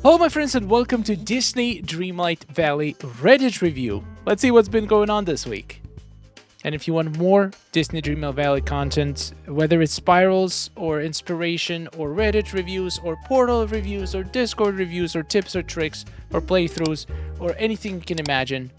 Hello my friends and welcome to Disney Dreamlight Valley Reddit review. Let's see what's been going on this week. And if you want more Disney Dreamlight Valley content, whether it's spirals or inspiration or Reddit reviews or portal reviews or Discord reviews or tips or tricks or playthroughs or anything you can imagine,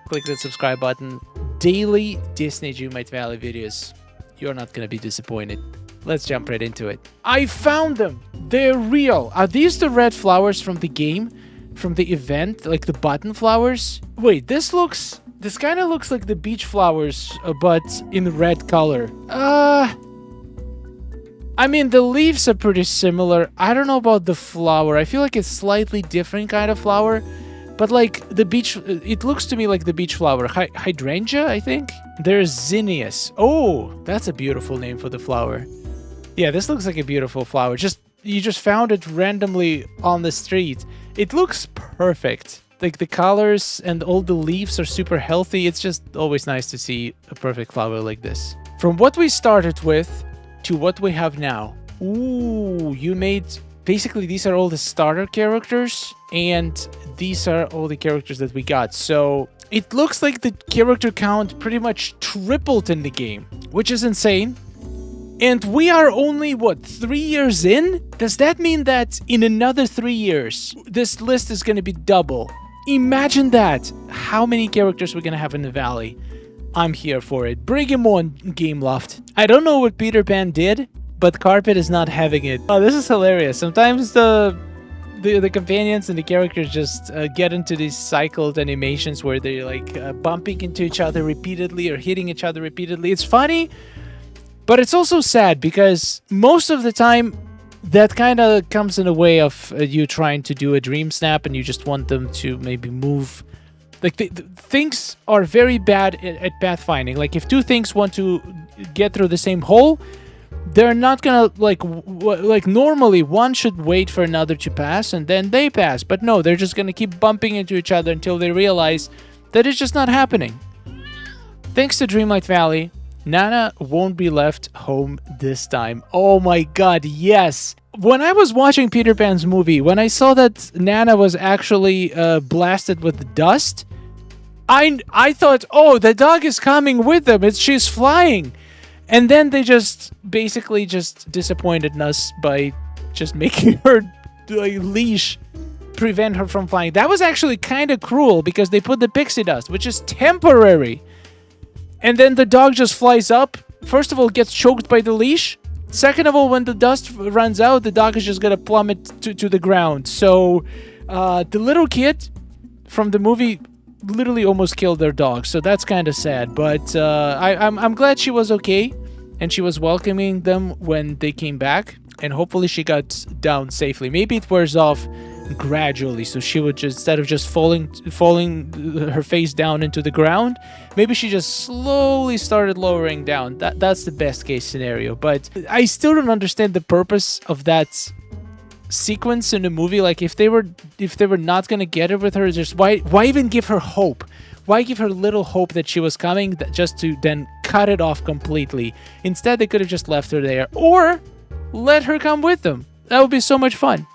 click the subscribe button. Daily Disney Dreamlight Valley videos. You're not going to be disappointed. Let's jump right into it. I found them! They're real! Are these the red flowers from the game? From the event? Like the button flowers? Wait, this kind of looks like the beach flowers, but in red color. I mean, the leaves are pretty similar. I don't know about the flower. I feel like it's slightly different kind of flower. But like the beach, it looks to me like the beach flower. Hydrangea, I think? There's zinnias. Oh, that's a beautiful name for the flower. Yeah, this looks like a beautiful flower. You just found it randomly on the street. It looks perfect. Like the colors and all the leaves are super healthy. It's just always nice to see a perfect flower like this. From what we started with to what we have now. Ooh, you made... Basically, these are all the starter characters, and these are all the characters that we got. So it looks like the character count pretty much tripled in the game, which is insane. And we are only, what, 3 years in? Does that mean that in another 3 years, this list is going to be double? Imagine that. How many characters we're going to have in the valley. I'm here for it. Bring him on, Gameloft. I don't know what Peter Pan did, but Carpet is not having it. Oh, this is hilarious. Sometimes the companions and the characters just get into these cycled animations where they're like bumping into each other repeatedly or hitting each other repeatedly. It's funny, but it's also sad because most of the time that kind of comes in the way of you trying to do a dream snap and you just want them to maybe move. Like the things are very bad at pathfinding. Like if two things want to get through the same hole, they're not gonna like normally one should wait for another to pass and then they pass, but no, they're just gonna keep bumping into each other until they realize that it's just not happening. Thanks to Dreamlight Valley, Nana won't be left home this time. Oh my god, yes! When I was watching Peter Pan's movie, when I saw that Nana was actually blasted with dust, I thought, oh, the dog is coming with them. She's flying. And then they just basically just disappointed us by just making her leash prevent her from flying. That was actually kind of cruel because they put the pixie dust, which is temporary. And then the dog just flies up. First of all, gets choked by the leash. Second of all, when the dust runs out, the dog is just going to plummet to the ground. So the little kid from the movie literally almost killed their dog. So that's kind of sad. But I'm glad she was okay. And she was welcoming them when they came back. And hopefully she got down safely. Maybe it wears off gradually, so she would just, instead of just falling her face down into the ground, maybe she just slowly started lowering down. That's the best case scenario. But I still don't understand the purpose of that sequence in the movie. Like if they were not gonna get it with her, just why even give her hope? Why give her little hope that she was coming just to then cut it off completely? Instead, they could have just left her there or let her come with them. That would be so much fun.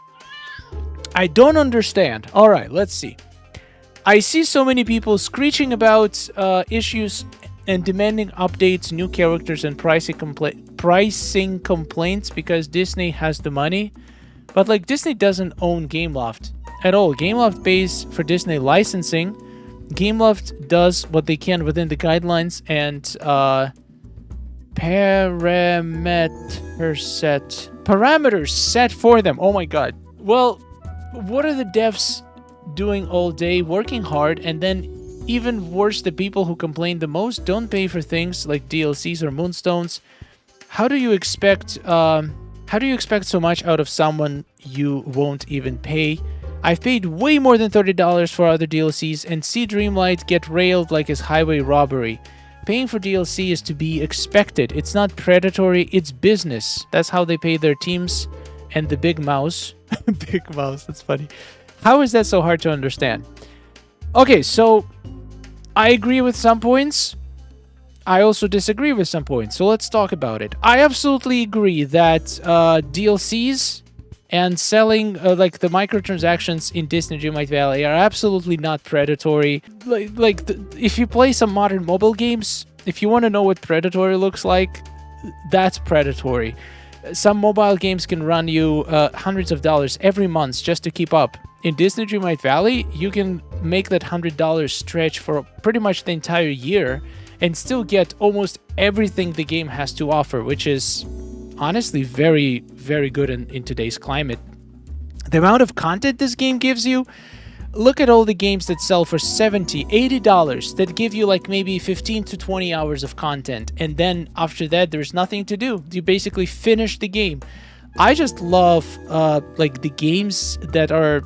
I don't understand. All right, let's see. I see so many people screeching about issues and demanding updates, new characters, and pricing complaints because Disney has the money. But like Disney doesn't own Gameloft at all. Gameloft pays for Disney licensing. Gameloft does what they can within the guidelines and parameters set for them. Oh my god. Well, what are the devs doing all day, working hard, and then even worse, the people who complain the most don't pay for things like DLCs or Moonstones? How do you expect so much out of someone you won't even pay? I've paid way more than $30 for other DLCs and see Dreamlight get railed like it's highway robbery. Paying for DLC is to be expected. It's not predatory, it's business. That's how they pay their teams and the big mouse. Big mouse, that's funny. How is that so hard to understand? Okay, so I agree with some points. I also disagree with some points, so let's talk about it. I absolutely agree that DLCs And selling like the microtransactions in Disney Dreamlight Valley are absolutely not predatory. If you play some modern mobile games, if you want to know what predatory looks like, that's predatory. Some mobile games can run you hundreds of dollars every month just to keep up. In Disney Dreamlight Valley, you can make that $100 stretch for pretty much the entire year and still get almost everything the game has to offer, which is honestly very, very good in today's climate. The amount of content this game gives you, look at all the games that sell for $70, $80 that give you like maybe 15 to 20 hours of content. And then after that, there's nothing to do. You basically finish the game. I just love like the games that are,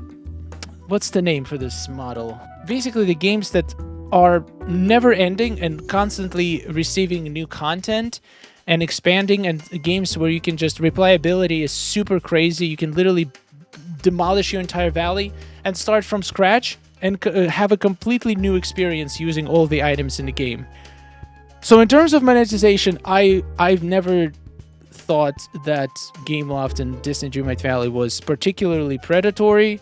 what's the name for this model? Basically the games that are never ending and constantly receiving new content and expanding, and games where you can just, replayability is super crazy. You can literally demolish your entire valley and start from scratch and have a completely new experience using all the items in the game. So in terms of monetization, I've never thought that Gameloft and Disney Dreamlight Valley was particularly predatory.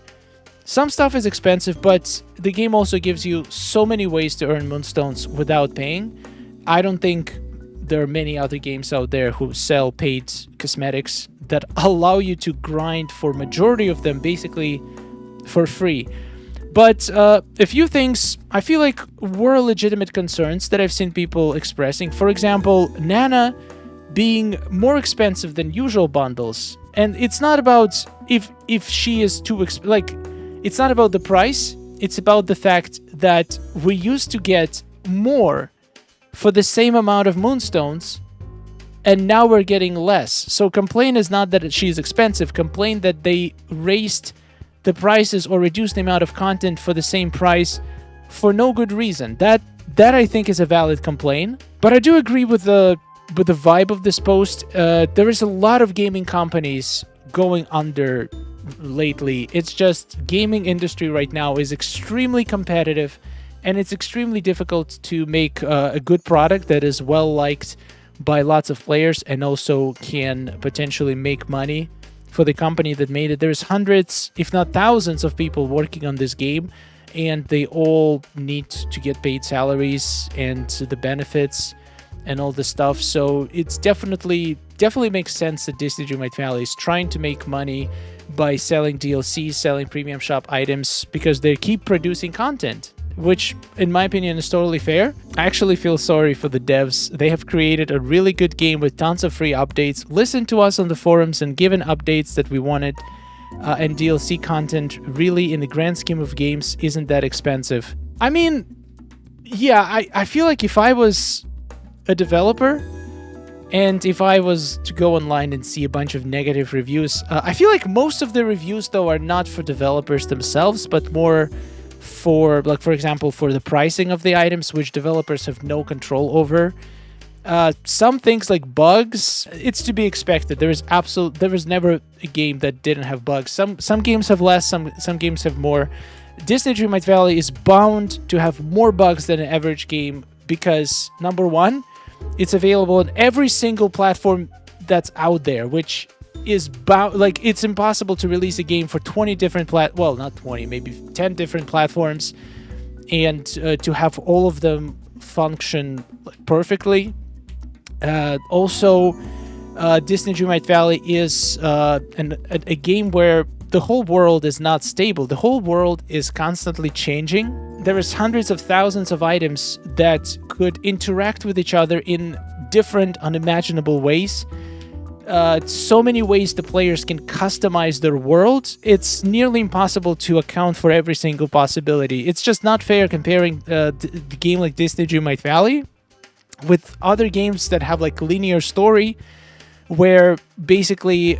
Some stuff is expensive, but the game also gives you so many ways to earn moonstones without paying. I don't think there are many other games out there who sell paid cosmetics that allow you to grind for majority of them basically for free. But a few things I feel like were legitimate concerns that I've seen people expressing. For example, Nana being more expensive than usual bundles. And it's not about if she is too it's not about the price. It's about the fact that we used to get more for the same amount of moonstones, and now we're getting less. So complaint is not that she's expensive. Complain that they raised the prices or reduced the amount of content for the same price for no good reason. That I think is a valid complaint. But I do agree with the vibe of this post. There is a lot of gaming companies going under lately. It's just gaming industry right now is extremely competitive, and it's extremely difficult to make a good product that is well liked by lots of players and also can potentially make money for the company that made it. There's hundreds, if not thousands, of people working on this game, and they all need to get paid salaries and the benefits and all this stuff. So it's definitely makes sense that Disney Dreamlight Valley is trying to make money by selling DLC, selling premium shop items, because they keep producing content, which in my opinion is totally fair. I actually feel sorry for the devs. They have created a really good game with tons of free updates, listened to us on the forums and given updates that we wanted, and DLC content really in the grand scheme of games isn't that expensive. I mean, yeah, I feel like if I was a developer and if I was to go online and see a bunch of negative reviews, I feel like most of the reviews though are not for developers themselves, but more for, like, for example, for the pricing of the items, which developers have no control over. Some things like bugs, it's to be expected. There was never a game that didn't have bugs. Some games have less, some games have more. Disney Dreamlight Valley is bound to have more bugs than an average game because, number one, it's available on every single platform that's out there, which is it's impossible to release a game for 20 different well, not 20, maybe 10 different platforms, and to have all of them function perfectly. Also, Disney Dreamlight Valley is a game where the whole world is not stable. The whole world is constantly changing. There is hundreds of thousands of items that could interact with each other in different, unimaginable ways. So many ways the players can customize their world. It's nearly impossible to account for every single possibility. It's just not fair comparing the game like Disney Dreamlight Valley with other games that have like linear story, where basically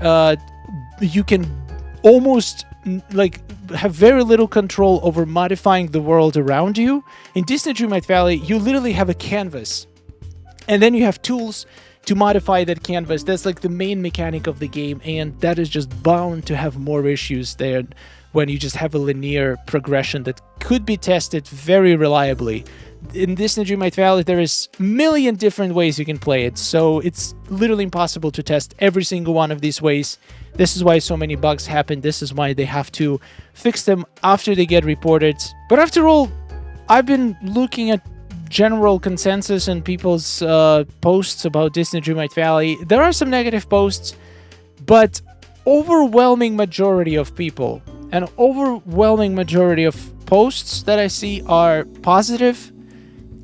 you can almost like have very little control over modifying the world around you. In Disney Dreamlight Valley, you literally have a canvas, and then you have tools to modify that canvas. That's like the main mechanic of the game, and that is just bound to have more issues there when you just have a linear progression that could be tested very reliably. in Disney Dreamlight Valley, there is a million different ways you can play it, so it's literally impossible to test every single one of these ways. This is why so many bugs happen. This is why they have to fix them after they get reported. But after all, I've been looking at general consensus and people's posts about Disney Dreamlight Valley. There are some negative posts, but overwhelming majority of people and overwhelming majority of posts that I see are positive,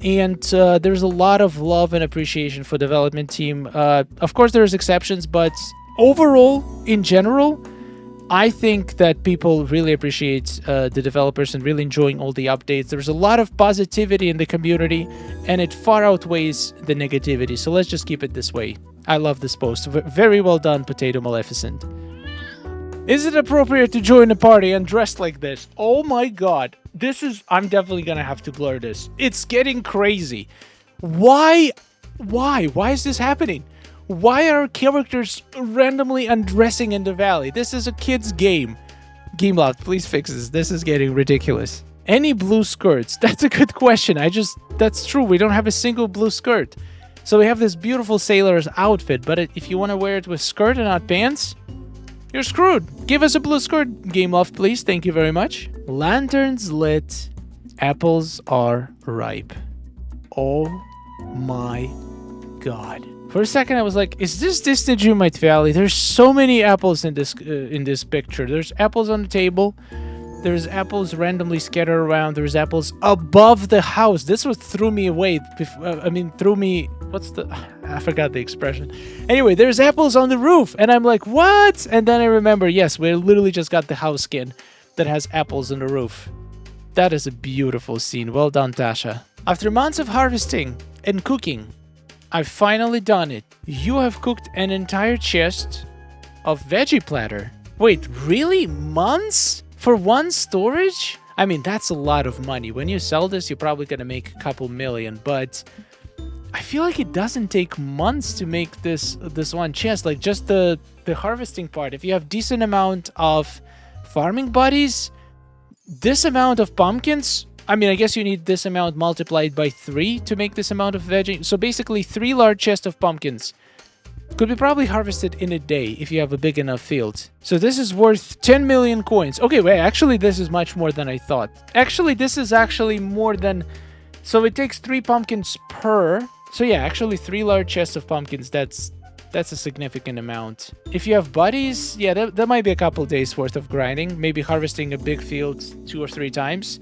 and there's a lot of love and appreciation for development team. Of course, there's exceptions, but overall, in general, I think that people really appreciate the developers and really enjoying all the updates. There's a lot of positivity in the community, and it far outweighs the negativity. So let's just keep it this way. I love this post. Very well done, Potato Maleficent. Is it appropriate to join a party and dressed like this? Oh my god. This is... I'm definitely gonna have to blur this. It's getting crazy. Why? Why is this happening? Why are characters randomly undressing in the valley? This is a kid's game. Gameloft, please fix this. This is getting ridiculous. Any blue skirts? That's a good question. That's true. We don't have a single blue skirt. So we have this beautiful sailor's outfit, but if you want to wear it with skirt and not pants, you're screwed. Give us a blue skirt, Gameloft, please. Thank you very much. Lanterns lit. Apples are ripe. Oh my god. For a second, I was like, is this Disney Dreamlight Valley? There's so many apples in this picture. There's apples on the table. There's apples randomly scattered around. There's apples above the house. This was threw me away. Threw me... What's the... I forgot the expression. Anyway, there's apples on the roof. And I'm like, what? And then I remember, yes, we literally just got the house skin that has apples on the roof. That is a beautiful scene. Well done, Tasha. After months of harvesting and cooking, I've finally done it. You have cooked an entire chest of veggie platter. Wait, really? Months? For one storage? I mean, that's a lot of money. When you sell this, you're probably gonna make a couple million, but I feel like it doesn't take months to make this one chest. Like, just the harvesting part. If you have decent amount of farming buddies, this amount of pumpkins... I mean, I guess you need this amount multiplied by 3 to make this amount of veggie. So basically, 3 large chests of pumpkins could be probably harvested in a day if you have a big enough field. So this is worth 10 million coins. Okay, wait, actually, this is much more than I thought. Actually, this is actually more than... So it takes 3 pumpkins per... So yeah, actually, 3 large chests of pumpkins, that's a significant amount. If you have buddies, yeah, that might be a couple days worth of grinding. Maybe harvesting a big field 2 or 3 times.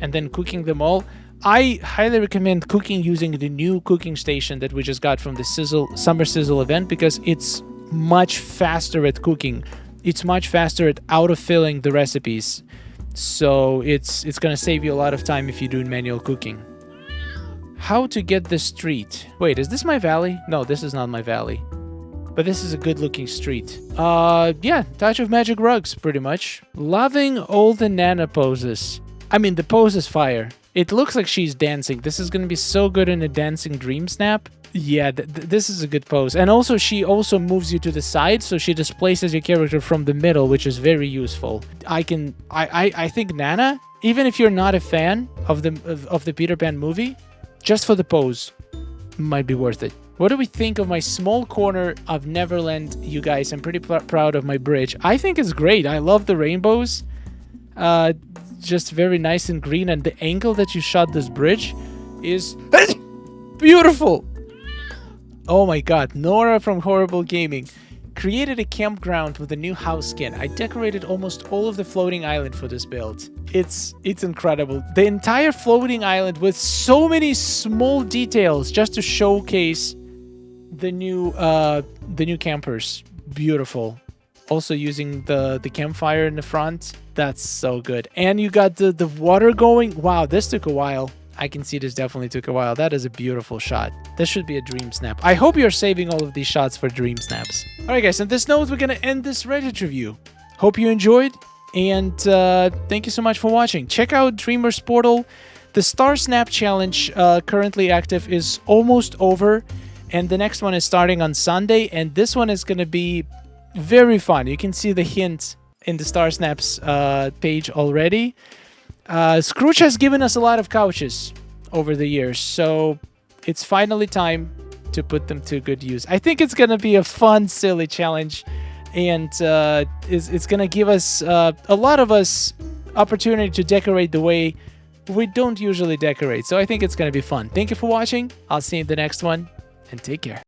And then cooking them all. I highly recommend cooking using the new cooking station that we just got from the Summer Sizzle event, because it's much faster at cooking. It's much faster at autofilling the recipes. So it's gonna save you a lot of time if you do manual cooking. How to get the street. Wait, is this my valley? No, this is not my valley. But this is a good looking street. Yeah, touch of magic rugs, pretty much. Loving all the Nana poses. I mean, the pose is fire. It looks like she's dancing. This is going to be so good in a dancing dream snap. Yeah, this is a good pose. And also, she also moves you to the side, so she displaces your character from the middle, which is very useful. I think Nana, even if you're not a fan of the Peter Pan movie, just for the pose, might be worth it. What do we think of my small corner of Neverland, you guys? I'm pretty proud of my bridge. I think it's great. I love the rainbows. Just very nice and green, and the angle that you shot this bridge is beautiful. Oh my god, Nora from Horrible Gaming created a campground with a new house skin. I decorated almost all of the floating island for this build. It's incredible. The entire floating island with so many small details just to showcase the new campers. Beautiful. Also using the campfire in the front. That's so good. And you got the water going. Wow, this took a while. I can see this definitely took a while. That is a beautiful shot. This should be a dream snap. I hope you're saving all of these shots for dream snaps. Alright guys, on this note, we're gonna end this Reddit review. Hope you enjoyed, and thank you so much for watching. Check out Dreamer's Portal. The Star Snap Challenge currently active is almost over, and the next one is starting on Sunday, and this one is gonna be very fun. You can see the hint in the Star Snaps page already. Scrooge has given us a lot of couches over the years. So it's finally time to put them to good use. I think it's going to be a fun, silly challenge. And it's going to give us, a lot of us, opportunity to decorate the way we don't usually decorate. So I think it's going to be fun. Thank you for watching. I'll see you in the next one. And take care.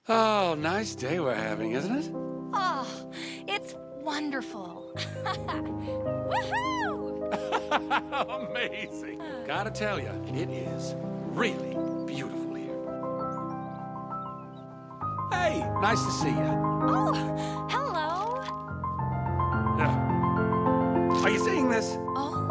Oh, nice day we're having, isn't it? Oh, it's wonderful. Woohoo! Amazing. Gotta tell you, it is really beautiful here. Hey, nice to see you. Oh, hello. Are you seeing this? Oh.